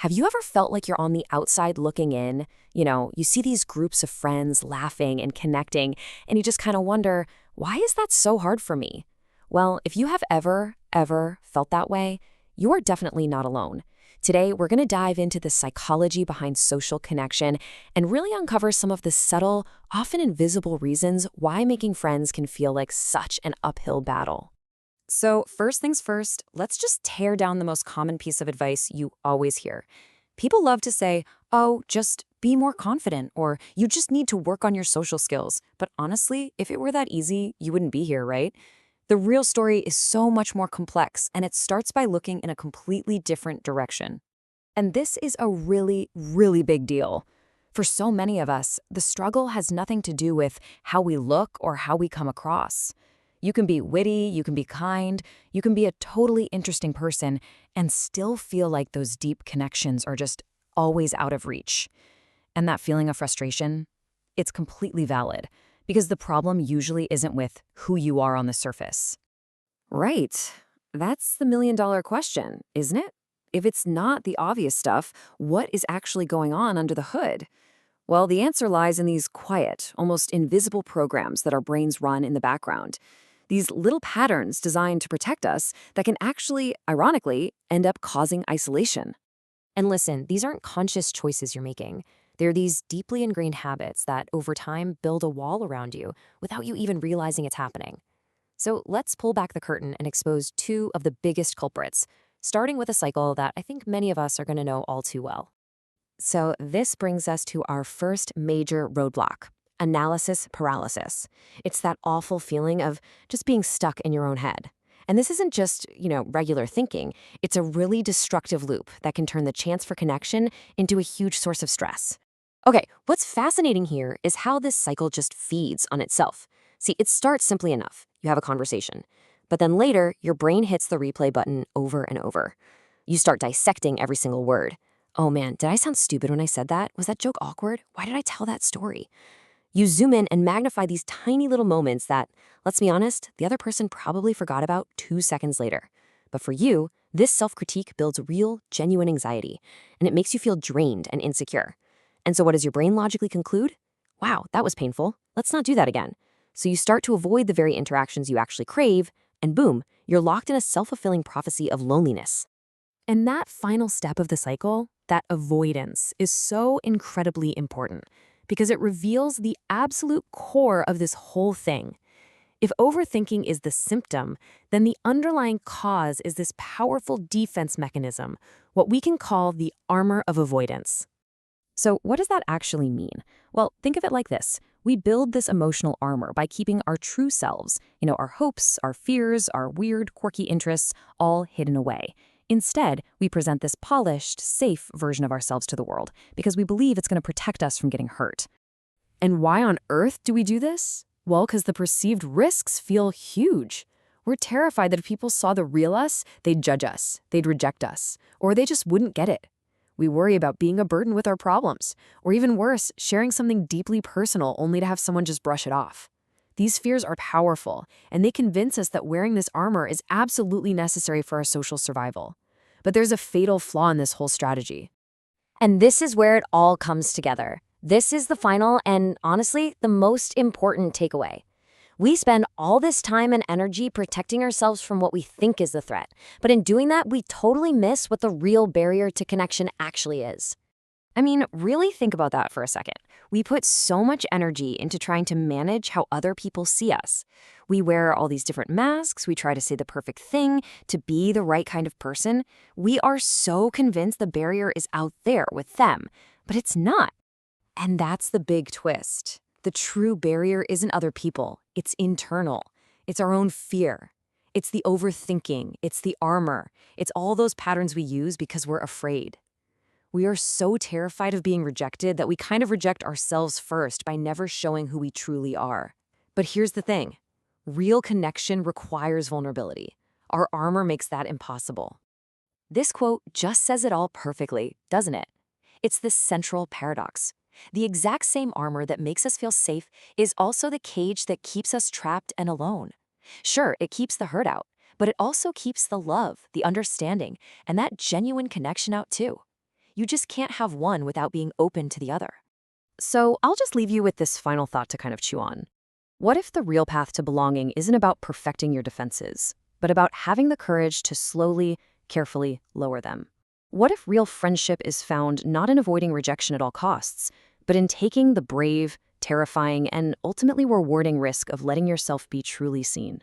Have you ever felt like you're on the outside looking in? You see these groups of friends laughing and connecting, and you just kind of wonder, why is that so hard for me? Well, if you have ever felt that way, you are definitely not alone. Today, we're going to dive into the psychology behind social connection and really uncover some of the subtle, often invisible reasons why making friends can feel like such an uphill battle. So, first things first, let's just tear down the most common piece of advice you always hear. People love to say, oh, just be more confident, or you just need to work on your social skills. But honestly, if it were that easy, you wouldn't be here, right? The real story is so much more complex, and it starts by looking in a completely different direction. And this is a really big deal. For so many of us, the struggle has nothing to do with how we look or how we come across. You can be witty, you can be kind, you can be a totally interesting person and still feel like those deep connections are just always out of reach. And that feeling of frustration, it's completely valid because the problem usually isn't with who you are on the surface. Right. That's the million-dollar question, isn't it? If it's not the obvious stuff, what is actually going on under the hood? Well, the answer lies in these quiet, almost invisible programs that our brains run in the background. These little patterns designed to protect us that can actually, ironically, end up causing isolation. And listen, these aren't conscious choices you're making. They're these deeply ingrained habits that, over time, build a wall around you without you even realizing it's happening. So let's pull back the curtain and expose two of the biggest culprits, starting with a cycle that I think many of us are going to know all too well. So this brings us to our first major roadblock: analysis paralysis. It's that awful feeling of just being stuck in your own head. And this isn't just, regular thinking. It's a really destructive loop that can turn the chance for connection into a huge source of stress. Okay, what's fascinating here is how this cycle just feeds on itself. See, it starts simply enough. You have a conversation. But then later, your brain hits the replay button over and over. You start dissecting every single word. Oh man, did I sound stupid when I said that? Was that joke awkward? Why did I tell that story? You zoom in and magnify these tiny little moments that, let's be honest, the other person probably forgot about 2 seconds later. But for you, this self-critique builds real, genuine anxiety, and it makes you feel drained and insecure. And so what does your brain logically conclude? Wow, that was painful. Let's not do that again. So you start to avoid the very interactions you actually crave, and boom, you're locked in a self-fulfilling prophecy of loneliness. And that final step of the cycle, that avoidance, is so incredibly important because it reveals the absolute core of this whole thing. If overthinking is the symptom, then the underlying cause is this powerful defense mechanism, what we can call the armor of avoidance. So what does that actually mean? Well, think of it like this. We build this emotional armor by keeping our true selves, our hopes, our fears, our weird, quirky interests, all hidden away. Instead, we present this polished, safe version of ourselves to the world because we believe it's going to protect us from getting hurt. And why on earth do we do this? Well, because the perceived risks feel huge. We're terrified that if people saw the real us, they'd judge us, they'd reject us, or they just wouldn't get it. We worry about being a burden with our problems, or even worse, sharing something deeply personal only to have someone just brush it off. These fears are powerful, and they convince us that wearing this armor is absolutely necessary for our social survival. But there's a fatal flaw in this whole strategy. And this is where it all comes together. This is the final and, honestly, the most important takeaway. We spend all this time and energy protecting ourselves from what we think is the threat, but in doing that, we totally miss what the real barrier to connection actually is. I mean, really think about that for a second. We put so much energy into trying to manage how other people see us. We wear all these different masks, we try to say the perfect thing, to be the right kind of person. We are so convinced the barrier is out there with them, but it's not. And that's the big twist. The true barrier isn't other people, it's internal. It's our own fear. It's the overthinking, it's the armor. It's all those patterns we use because we're afraid. We are so terrified of being rejected that we kind of reject ourselves first by never showing who we truly are. But here's the thing. Real connection requires vulnerability. Our armor makes that impossible. This quote just says it all perfectly, doesn't it? It's this central paradox. The exact same armor that makes us feel safe is also the cage that keeps us trapped and alone. Sure, it keeps the hurt out, but it also keeps the love, the understanding, and that genuine connection out too. You just can't have one without being open to the other. So I'll just leave you with this final thought to kind of chew on. What if the real path to belonging isn't about perfecting your defenses, but about having the courage to slowly, carefully lower them? What if real friendship is found not in avoiding rejection at all costs, but in taking the brave, terrifying, and ultimately rewarding risk of letting yourself be truly seen?